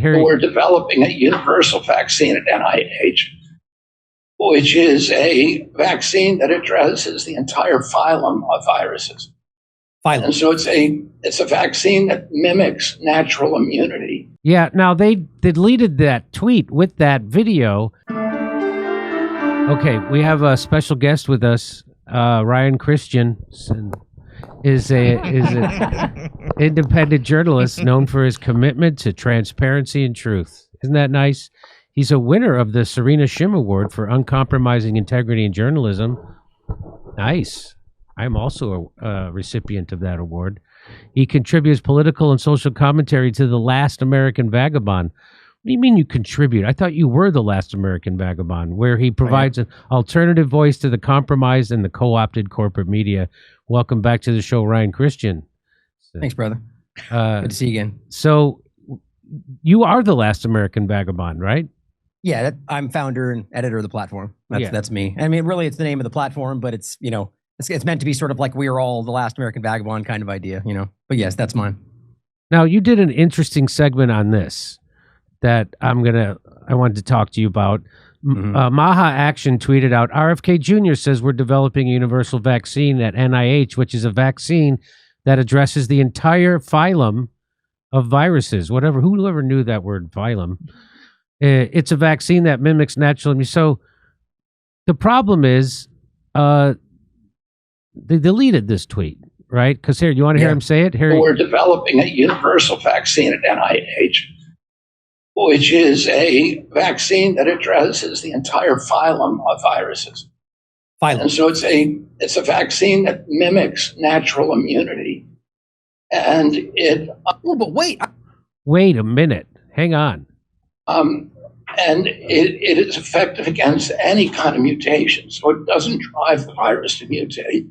We're developing a universal vaccine at NIH, which is a vaccine that addresses the entire phylum of viruses. And so it's a vaccine that mimics natural immunity. Yeah, now they deleted that tweet with that video. Okay, we have a special guest with us, Ryan Cristián. Is an independent journalist known for his commitment to transparency and truth. Isn't that nice? He's a winner of the Serena Shim Award for uncompromising integrity in journalism. Nice. I'm also a recipient of that award. He contributes political and social commentary to The Last American Vagabond. What do you mean you contribute? I thought you were The Last American Vagabond, where he provides an alternative voice to the compromised and the co-opted corporate media. Welcome back to the show, Ryan Cristián. Thanks, brother. Good to see you again. So you are The Last American Vagabond, right? Yeah, I'm founder and editor of the platform. That's me. I mean, really, it's the name of the platform, but it's, you know, it's meant to be sort of like we are all the last American vagabond kind of idea, you know. But yes, that's mine. Now, you did an interesting segment on this that I wanted to talk to you about. Maha Action tweeted out, RFK Jr. says we're developing a universal vaccine at NIH, which is a vaccine that addresses the entire phylum of viruses. Whoever knew that word phylum. It's a vaccine that mimics natural immunity. So the problem is they deleted this tweet, right? Because here, you want to hear him say it? Here, we're developing a universal vaccine at NIH, which is a vaccine that addresses the entire phylum of viruses. And so it's a vaccine that mimics natural immunity. And it... but wait a minute. Hang on. And it is effective against any kind of mutation. So it doesn't drive the virus to mutate.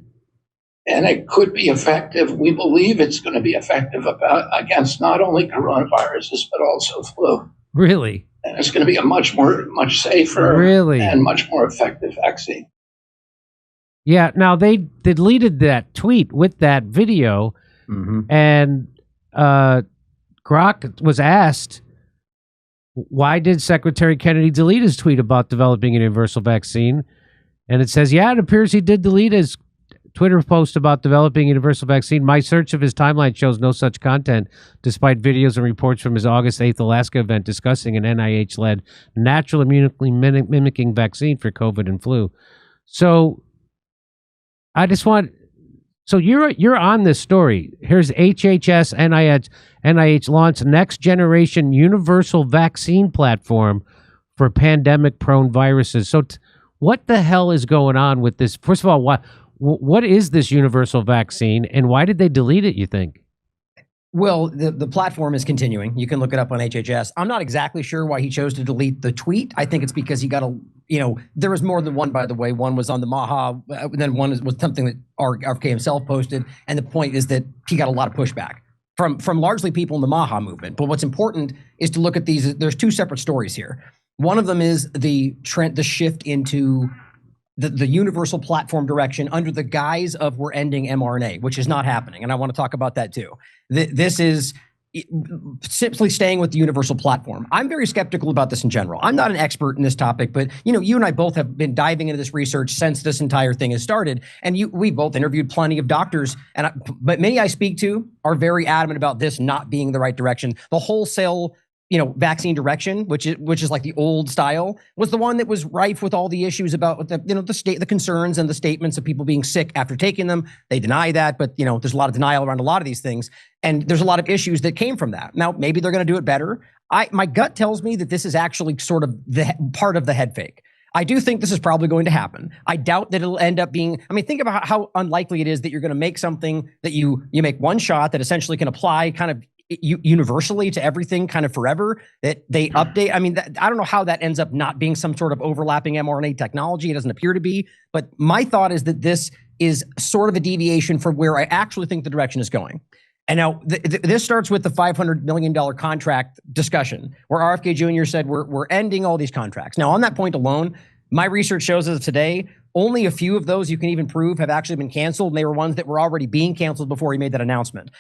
And it could be effective. We believe it's going to be effective against not only coronaviruses, but also flu. Really? And it's going to be a much safer and much more effective vaccine. Yeah. Now, they deleted that tweet with that video. And Grok was asked, why did Secretary Kennedy delete his tweet about developing a universal vaccine? And it says, yeah, it appears he did delete his Twitter post about developing a universal vaccine. My search of his timeline shows no such content, despite videos and reports from his August 8th Alaska event discussing an NIH-led natural immunity mimicking vaccine for COVID and flu. So I just want... So you're on this story. Here's HHS NIH launched next generation universal vaccine platform for pandemic prone viruses. So what the hell is going on with this? First of all, what is this universal vaccine and why did they delete it, you think? Well, the platform is continuing. You can look it up on HHS. I'm not exactly sure why he chose to delete the tweet. I think it's because he got there was more than one, by the way. One was on the Maha, then one was something that RFK himself posted. And the point is that he got a lot of pushback from largely people in the Maha movement. But what's important is to look at these. There's two separate stories here. One of them is the shift into the universal platform direction under the guise of we're ending mRNA, which is not happening. And I want to talk about that too. This is simply staying with the universal platform. I'm very skeptical about this in general. I'm not an expert in this topic, but you and I both have been diving into this research since this entire thing has started. And we both interviewed plenty of doctors, but many I speak to are very adamant about this not being the right direction. The wholesale vaccine direction, which is like the old style, was the one that was rife with all the issues about the concerns and the statements of people being sick after taking them. They deny that, but there's a lot of denial around a lot of these things, and there's a lot of issues that came from that. Now, maybe they're going to do it better. My gut tells me that this is actually sort of the part of the head fake. I do think this is probably going to happen. I doubt that it'll end up being, think about how unlikely it is that you're going to make something that you make one shot that essentially can apply kind of universally to everything kind of forever, that they update. I don't know how that ends up not being some sort of overlapping mRNA technology. It doesn't appear to be, but my thought is that this is sort of a deviation from where I actually think the direction is going. And now this starts with the $500 million contract discussion where RFK Jr. said we're ending all these contracts. Now on that point alone, my research shows as of today, only a few of those you can even prove have actually been canceled, and they were ones that were already being canceled before he made that announcement.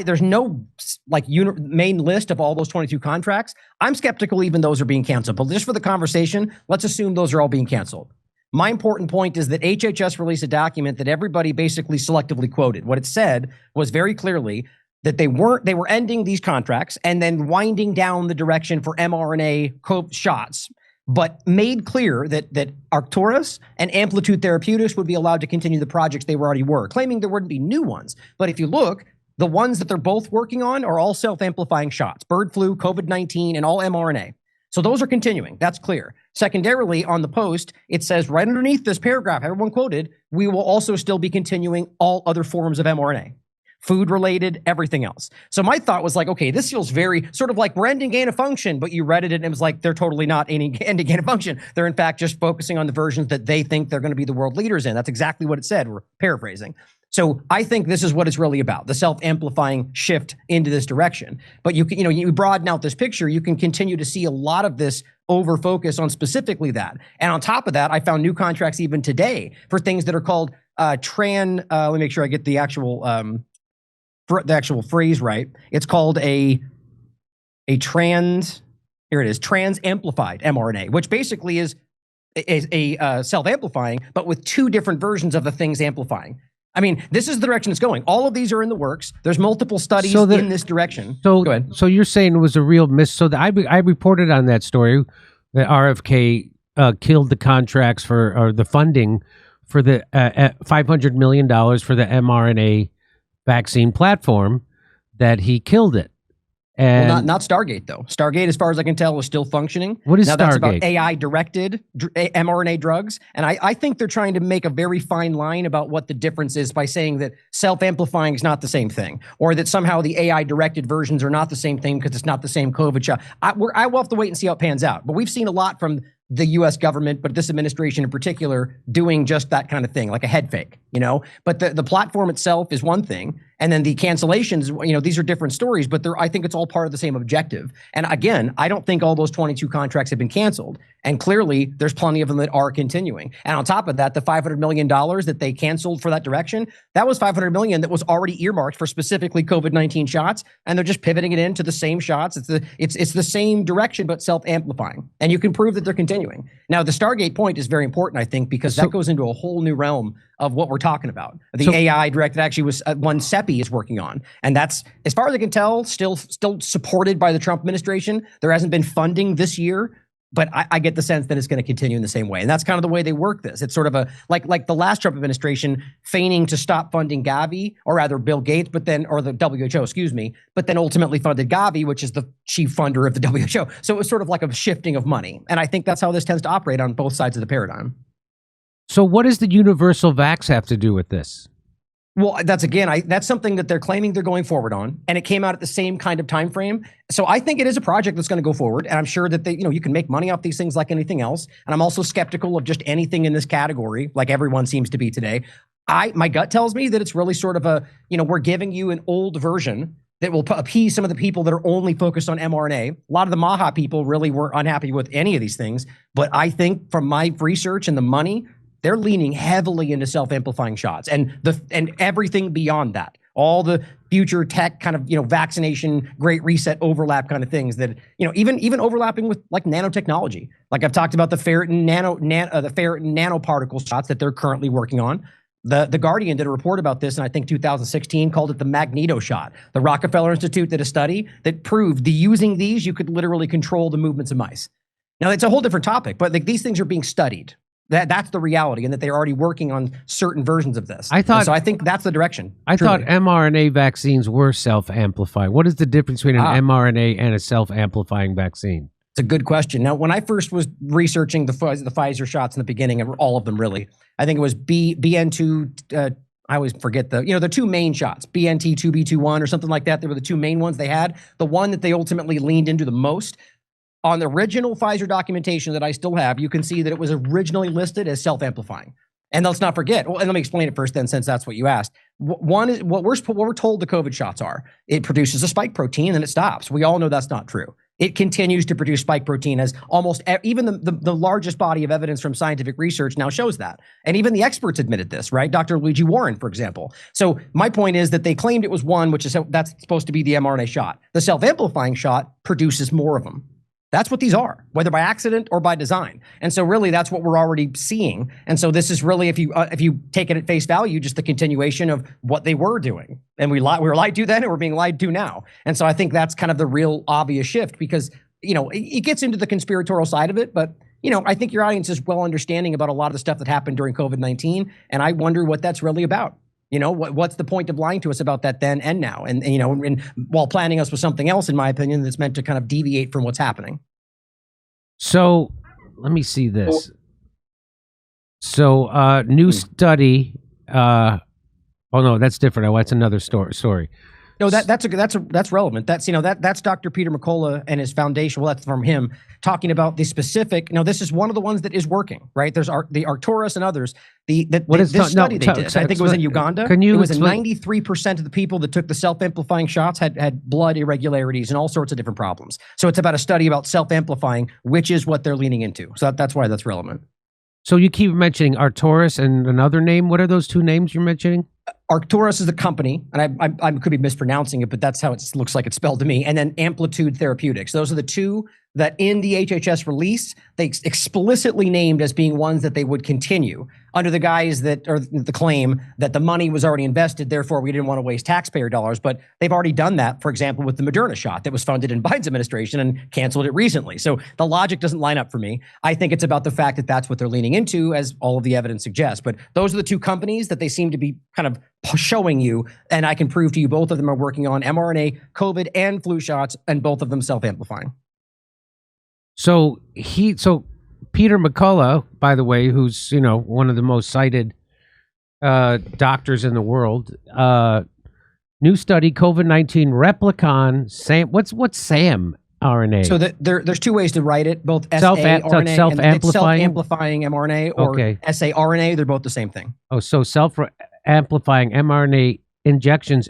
There's no like main list of all those 22 contracts. I'm skeptical even those are being canceled, but just for the conversation, let's assume those are all being canceled. My important point is that HHS released a document that everybody basically selectively quoted. What it said was very clearly that they were ending these contracts and then winding down the direction for mRNA shots, but made clear that Arcturus and Amplitude Therapeutics would be allowed to continue the projects they already were, claiming there wouldn't be new ones. But if you look, the ones that they're both working on are all self-amplifying shots, bird flu, COVID-19, and all mRNA. So those are continuing. That's clear. Secondarily, on the post, it says right underneath this paragraph, everyone quoted, we will also still be continuing all other forms of mRNA. Food related, everything else. So my thought was like, okay, this feels very sort of like we're ending gain of function, but you read it and it was like, they're totally not ending gain of function. They're in fact just focusing on the versions that they think they're going to be the world leaders in. That's exactly what it said. We're paraphrasing. So I think this is what it's really about, the self-amplifying shift into this direction. But you broaden out this picture, you can continue to see a lot of this over focus on specifically that. And on top of that, I found new contracts even today for things that are called let me make sure I get the actual phrase right. It's called a trans amplified mRNA, which basically is a self-amplifying, but with two different versions of the things amplifying. I mean, this is the direction it's going. All of these are in the works. There's multiple studies in this direction. So, go ahead. So you're saying it was a real miss. So I reported on that story that RFK killed the contracts or the funding for the $500 million for the mRNA vaccine platform, that he killed it. And well, not Stargate though. Stargate, as far as I can tell, is still functioning. What is now, Stargate? That's about AI-directed mRNA drugs, and I think they're trying to make a very fine line about what the difference is by saying that self-amplifying is not the same thing, or that somehow the AI-directed versions are not the same thing because it's not the same COVID shot. I will have to wait and see how it pans out. But we've seen a lot from the U.S. government, but this administration in particular, doing just that kind of thing, like a head fake, But the platform itself is one thing, and then the cancellations, these are different stories, but I think it's all part of the same objective. And again, I don't think all those 22 contracts have been canceled, and clearly there's plenty of them that are continuing. And on top of that, the $500 million that they canceled for that direction, that was $500 million that was already earmarked for specifically COVID-19 shots, and they're just pivoting it into the same shots. It's the same direction, but self-amplifying, and you can prove that they're continuing. Now, the Stargate point is very important, I think, because that goes into a whole new realm of what we're talking about. The AI directed actually was one CEPI is working on. And that's, as far as I can tell, still supported by the Trump administration. There hasn't been funding this year, but I get the sense that it's going to continue in the same way. And that's kind of the way they work this. It's sort of like the last Trump administration feigning to stop funding Gavi, or rather Bill Gates, or the WHO, but then ultimately funded Gavi, which is the chief funder of the WHO. So it was sort of like a shifting of money. And I think that's how this tends to operate on both sides of the paradigm. So what does the universal vax have to do with this? Well, that's something that they're claiming they're going forward on, and it came out at the same kind of time frame. So I think it is a project that's going to go forward, and I'm sure that you can make money off these things like anything else. And I'm also skeptical of just anything in this category, like everyone seems to be today. My gut tells me that it's really sort of we're giving you an old version that will appease some of the people that are only focused on mRNA. A lot of the MAHA people really weren't unhappy with any of these things, but I think from my research and the money, they're leaning heavily into self-amplifying shots and everything beyond that. All the future tech kind of, vaccination, great reset overlap kind of things that, even overlapping with like nanotechnology. Like I've talked about the ferritin nanoparticle shots that they're currently working on. The Guardian did a report about this, and I think 2016 called it the Magneto shot. The Rockefeller Institute did a study that proved using these, you could literally control the movements of mice. Now, it's a whole different topic, but these things are being studied. That's the reality, and that they're already working on certain versions of this. So I think that's the direction. I thought mRNA vaccines were self-amplifying. What is the difference between an mRNA and a self-amplifying vaccine? It's a good question. Now, when I first was researching the Pfizer shots in the beginning, and all of them really, I think it was BN2. I always forget the two main shots, BNT2B21 or something like that. They were the two main ones they had. The one that they ultimately leaned into the most. On the original Pfizer documentation that I still have, you can see that it was originally listed as self-amplifying. And let's not forget, and let me explain it first then, since that's what you asked. One is what we're told the COVID shots are. It produces a spike protein and it stops. We all know that's not true. It continues to produce spike protein, as almost even the largest body of evidence from scientific research now shows that. And even the experts admitted this, right? Dr. Luigi Warren, for example. So my point is that they claimed it was one, which is that's supposed to be the mRNA shot. The self-amplifying shot produces more of them. That's what these are, whether by accident or by design. And so really that's what we're already seeing. And so this is really, if you take it at face value, just the continuation of what they were doing. And we were lied to then and we're being lied to now. And so I think that's kind of the real obvious shift, because, it gets into the conspiratorial side of it, but I think your audience is well understanding about a lot of the stuff that happened during COVID-19. And I wonder what that's really about. What's the point of lying to us about that then and now? And while planning us with something else, in my opinion, that's meant to kind of deviate from what's happening. So let me see this. So new study. Oh no, that's different. Oh, that's another story. No, that's relevant. That's Dr. Peter McCullough and his foundation. Well, that's from him talking about the specific. This is one of the ones that is working, right? There's the Arcturus and others. This study they did, I think it was in Uganda. It was 93% of the people that took the self-amplifying shots had blood irregularities and all sorts of different problems. So it's about a study about self-amplifying, which is what they're leaning into. So that's why that's relevant. So you keep mentioning Arcturus and another name. What are those two names you're mentioning? Arcturus is the company, and I could be mispronouncing it, but that's how it looks like it's spelled to me. And then Amplitude Therapeutics. Those are the two that in the HHS release, they explicitly named as being ones that they would continue under the guise that, or the claim that the money was already invested, therefore we didn't want to waste taxpayer dollars. But they've already done that, for example, with the Moderna shot that was funded in Biden's administration and canceled it recently. So the logic doesn't line up for me. I think it's about the fact that that's what they're leaning into, as all of the evidence suggests. But those are the two companies that they seem to be kind of showing you, and I can prove to you both of them are working on mRNA, COVID, and flu shots, and both of them self-amplifying. So Peter McCullough, by the way, who's one of the most cited doctors in the world, new study COVID-19 replicon what's SAM RNA? So there's two ways to write it, both saRNA and self-amplifying mRNA, or saRNA. They're both the same thing. Oh, so self-amplifying mRNA injections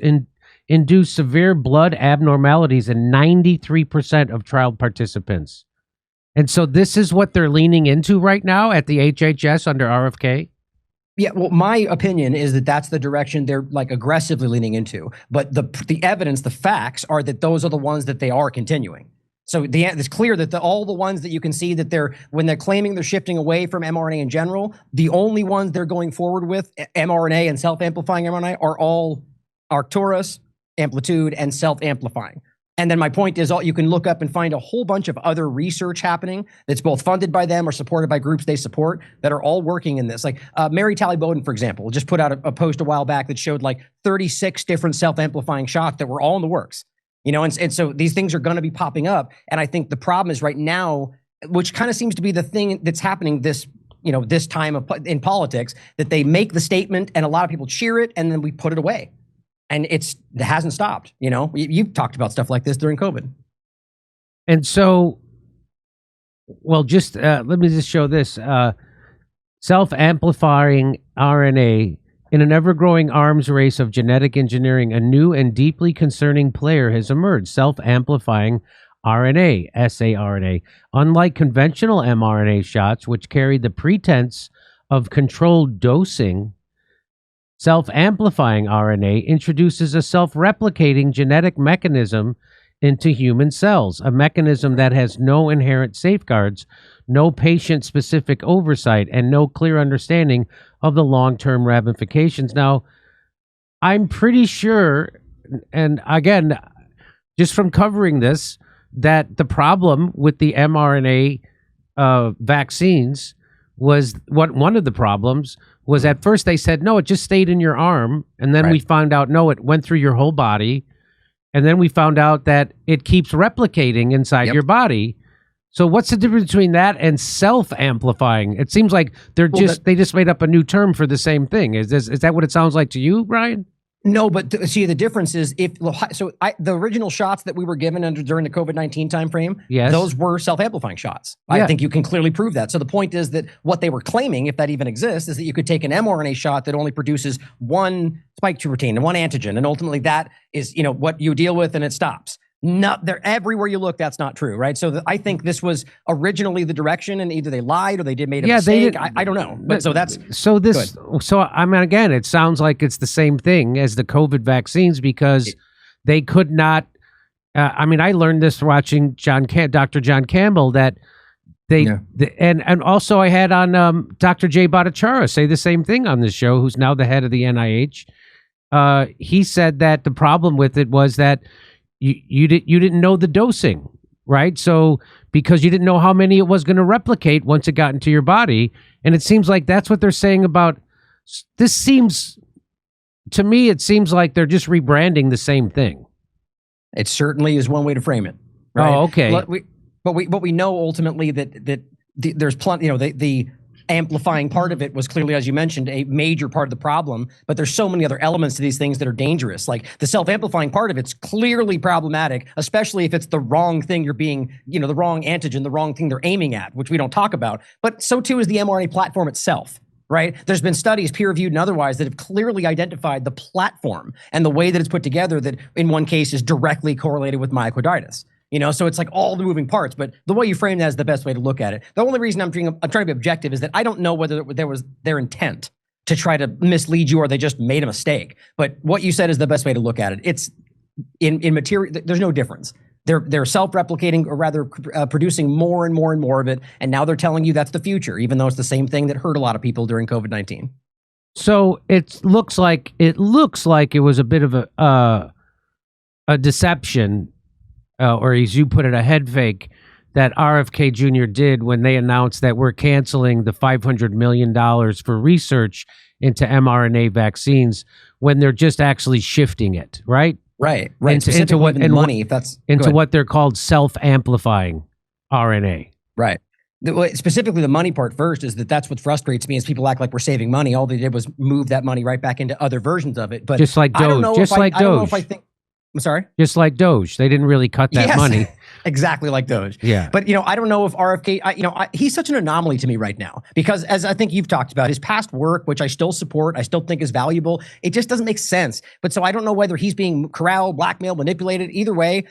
induce severe blood abnormalities in 93% of trial participants. And so this is what they're leaning into right now at the HHS under RFK? Yeah, well, my opinion is that that's the direction they're aggressively leaning into. But the evidence, the facts are that those are the ones that they are continuing. So it's clear that all the ones that you can see that when they're claiming they're shifting away from mRNA in general, the only ones they're going forward with, mRNA and self-amplifying mRNA, are all Arcturus, Amplitude, and self-amplifying. And then my point is, you can look up and find a whole bunch of other research happening that's both funded by them or supported by groups they support that are all working in this. Like Mary Talley Bowden, for example, just put out a post a while back that showed 36 different self-amplifying shots that were all in the works. And so these things are going to be popping up. And I think the problem is right now, which kind of seems to be the thing that's happening this time in politics, that they make the statement and a lot of people cheer it and then we put it away. And it hasn't stopped. You've talked about stuff like this during COVID. And so, well, just let me just show this. Self-amplifying RNA. In an ever-growing arms race of genetic engineering, a new and deeply concerning player has emerged, self-amplifying RNA, saRNA. Unlike conventional mRNA shots, which carry the pretense of controlled dosing, self-amplifying RNA introduces a self-replicating genetic mechanism into human cells, a mechanism that has no inherent safeguards, no patient-specific oversight, and no clear understanding of the long-term ramifications. Now, I'm pretty sure, and again, just from covering this, that the problem with the mRNA vaccines was one of the problems was at first they said, no, it just stayed in your arm. And then we found out, no, it went through your whole body. And then we found out that it keeps replicating inside your body. So what's the difference between that and self-amplifying? It seems like they just made up a new term for the same thing. Is that what it sounds like to you, Ryan? No, but see, the difference is the original shots that we were given during the COVID-19 timeframe, those were self-amplifying shots. I think you can clearly prove that. So the point is that what they were claiming, if that even exists, is that you could take an mRNA shot that only produces one spike protein and one antigen, and ultimately that is what you deal with and it stops. Not there everywhere you look. That's not true, right? So I think this was originally the direction, and either they lied or they made a mistake. I don't know, but so that's So I mean, again, it sounds like it's the same thing as the COVID vaccines because they could not. I mean, I learned this watching Dr. John Campbell that and also I had on Dr. Jay Bhattacharya say the same thing on this show, who's now the head of the NIH. He said that the problem with it was that you didn't know the dosing, right? So because you didn't know how many it was going to replicate once it got into your body, and it seems like that's what they're saying about this. To me, it seems like they're just rebranding the same thing. It certainly is one way to frame it. Right? Oh, okay. But we know ultimately that there's plenty. The amplifying part of it was clearly, as you mentioned, a major part of the problem. But there's so many other elements to these things that are dangerous. Like the self-amplifying part of it's clearly problematic, especially if it's the wrong thing you're being, the wrong antigen, the wrong thing they're aiming at, which we don't talk about. But so too is the mRNA platform itself. Right? There's been studies, peer-reviewed and otherwise, that have clearly identified the platform and the way that it's put together that in one case is directly correlated with myocarditis. So it's like all the moving parts, but the way you frame that is the best way to look at it. The only reason I'm trying to be objective is that I don't know whether there was their intent to try to mislead you or they just made a mistake. But what you said is the best way to look at it. It's in material, there's no difference. They're self-replicating, or rather producing more and more and more of it, and now they're telling you that's the future, even though it's the same thing that hurt a lot of people during COVID-19. So it looks like it was a bit of a deception, or as you put it, a head fake that RFK Jr. did when they announced that we're canceling the $500 million for research into mRNA vaccines when they're just actually shifting it, right? Right. Into what money, if that's into what they're called self-amplifying RNA. Right. Specifically, the money part first is that's what frustrates me is people act like we're saving money. All they did was move that money right back into other versions of it. But just like Doge. I don't know if I think. I'm sorry? Just like Doge. They didn't really cut that money. Exactly like Doge. Yeah. But, I don't know if RFK, he's such an anomaly to me right now because as I think you've talked about, his past work, which I still support, I still think is valuable, it just doesn't make sense. But so I don't know whether he's being corralled, blackmailed, manipulated. Either way,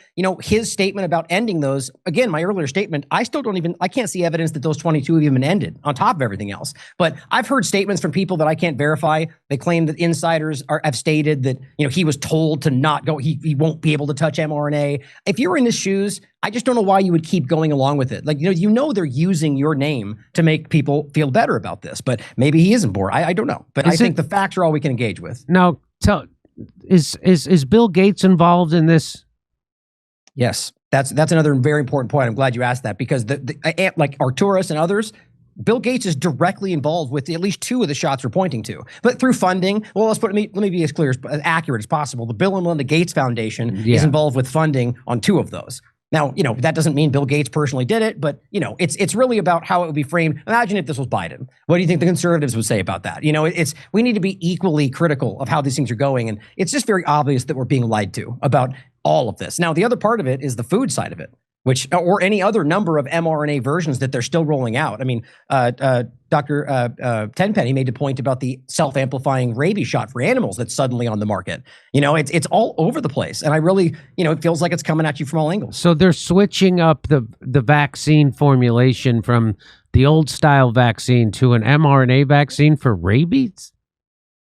his statement about ending those, again, my earlier statement, I can't see evidence that those 22 have even ended on top of everything else. But I've heard statements from people that I can't verify. They claim that insiders have stated that, he was told to not go, he won't be able to touch mRNA. If you were in his shoes, I just don't know why you would keep going along with it. Like, they're using your name to make people feel better about this, but maybe he isn't bored. I don't know. But I think the facts are all we can engage with. Now, is Bill Gates involved in this? Yes. That's another very important point. I'm glad you asked that because like Arcturus and others, Bill Gates is directly involved with at least two of the shots we're pointing to, but through funding. Well, let me be as clear, as accurate as possible. The Bill and Melinda Gates Foundation is involved with funding on two of those. Now, that doesn't mean Bill Gates personally did it, but it's really about how it would be framed. Imagine if this was Biden. What do you think the conservatives would say about that? We need to be equally critical of how these things are going, and it's just very obvious that we're being lied to about all of this. Now, the other part of it is the food side of it, or any other number of mRNA versions that they're still rolling out. I mean, Dr. Tenpenny made a point about the self-amplifying rabies shot for animals that's suddenly on the market. It's all over the place. And I really, it feels like it's coming at you from all angles. So they're switching up the vaccine formulation from the old style vaccine to an mRNA vaccine for rabies?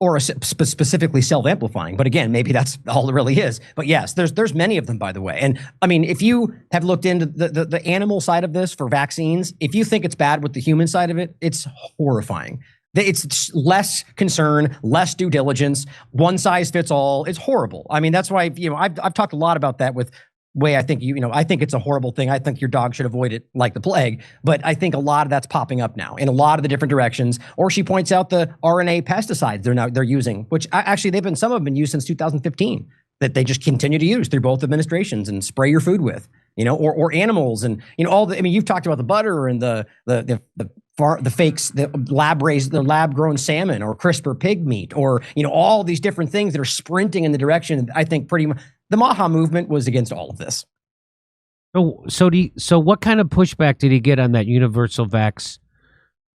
Or specifically self-amplifying. But again, maybe that's all it really is. But yes, there's many of them, by the way. And I mean, if you have looked into the animal side of this for vaccines, if you think it's bad with the human side of it, it's horrifying. It's less concern, less due diligence, one size fits all. It's horrible. I mean, that's why, I've talked a lot about that with way I think I think it's a horrible thing. I think your dog should avoid it like the plague. But I think a lot of that's popping up now in a lot of the different directions. Or she points out the RNA pesticides they're using, which actually some of them been used since 2015 that they just continue to use through both administrations and spray your food with, or animals and you've talked about the butter and the fakes, the lab grown salmon or CRISPR pig meat, or all these different things that are sprinting in the direction. I think pretty much the Maha movement was against all of this. So what kind of pushback did he get on that universal vax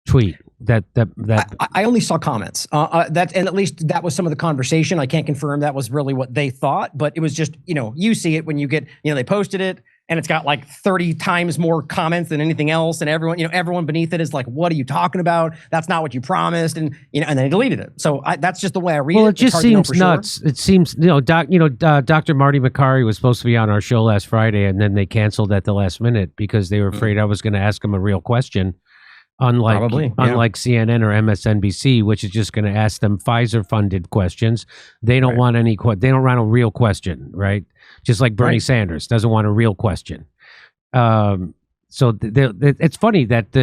tweet? I only saw comments. And at least that was some of the conversation. I can't confirm that was really what they thought, but it was just, you see it when you get, they posted it and it's got like 30 times more comments than anything else. And everyone beneath it is like, what are you talking about? That's not what you promised. And, and then they deleted it. So that's just the way I read it. Well, it just seems nuts. Sure. It seems, Dr. Marty McCary was supposed to be on our show last Friday and then they canceled at the last minute because they were afraid I was going to ask him a real question. Unlike CNN or MSNBC, which is just going to ask them Pfizer-funded questions, they don't want any. They don't want a real question, right? Just like Bernie Sanders doesn't want a real question. So it's funny that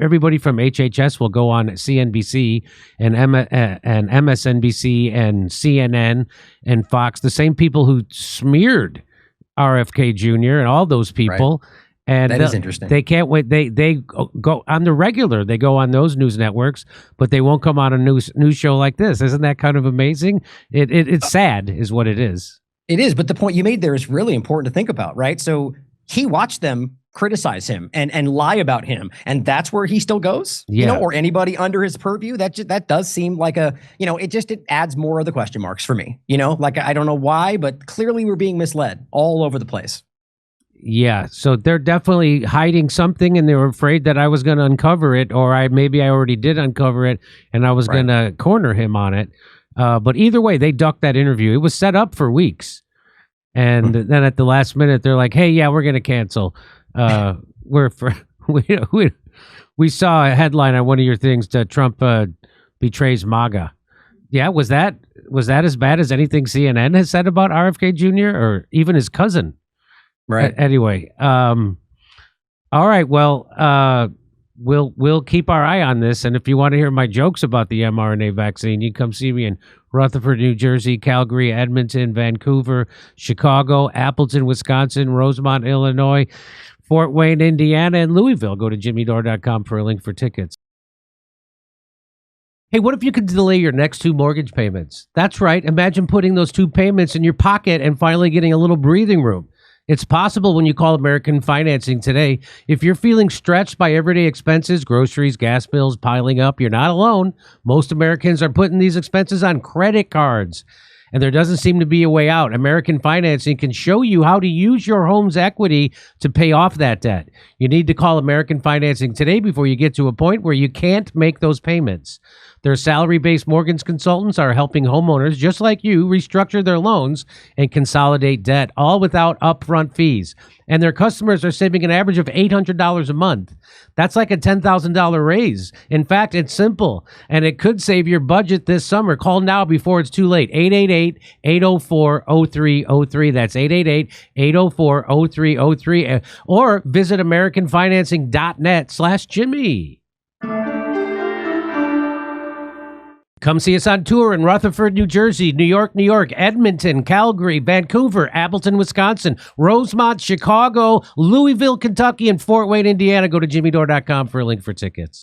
everybody from HHS will go on CNBC and MSNBC and CNN and Fox, the same people who smeared RFK Jr. and all those people. Right. And that is interesting. They can't wait. They go on the regular. They go on those news networks, but they won't come on a news show like this. Isn't that kind of amazing? It's sad, is what it is. It is, but the point you made there is really important to think about, right? So he watched them criticize him and lie about him, and that's where he still goes. Or anybody under his purview. That does seem like it adds more of the question marks for me. Like I don't know why, but clearly we're being misled all over the place. Yeah, so they're definitely hiding something, and they were afraid that I was going to uncover it, or maybe I already did uncover it, and I was going to corner him on it. But either way, they ducked that interview. It was set up for weeks, and then at the last minute, they're like, "Hey, yeah, we're going to cancel." We saw a headline on one of your things that Trump betrays MAGA. Yeah, was that as bad as anything CNN has said about RFK Jr. or even his cousin? Right. Anyway, all right. Well, we'll keep our eye on this, and if you want to hear my jokes about the mRNA vaccine, you can come see me in Rutherford, New Jersey, Calgary, Edmonton, Vancouver, Chicago, Appleton, Wisconsin, Rosemont, Illinois, Fort Wayne, Indiana, and Louisville. Go to jimmydore.com for a link for tickets. Hey, what if you could delay your next 2 mortgage payments? That's right. Imagine putting those 2 payments in your pocket and finally getting a little breathing room. It's possible when you call American Financing today. If you're feeling stretched by everyday expenses, groceries, gas bills piling up, you're not alone. Most Americans are putting these expenses on credit cards, and there doesn't seem to be a way out. American Financing can show you how to use your home's equity to pay off that debt. You need to call American Financing today before you get to a point where you can't make those payments. Their salary-based mortgage consultants are helping homeowners just like you restructure their loans and consolidate debt, all without upfront fees. And their customers are saving an average of $800 a month. That's like a $10,000 raise. In fact, it's simple, and it could save your budget this summer. Call now before it's too late. 888-804-0303. That's 888-804-0303. Or visit AmericanFinancing.net/Jimmy. Come see us on tour in Rutherford, New Jersey, New York, Edmonton, Calgary, Vancouver, Appleton, Wisconsin, Rosemont, Chicago, Louisville, Kentucky, and Fort Wayne, Indiana. Go to jimmydore.com for a link for tickets.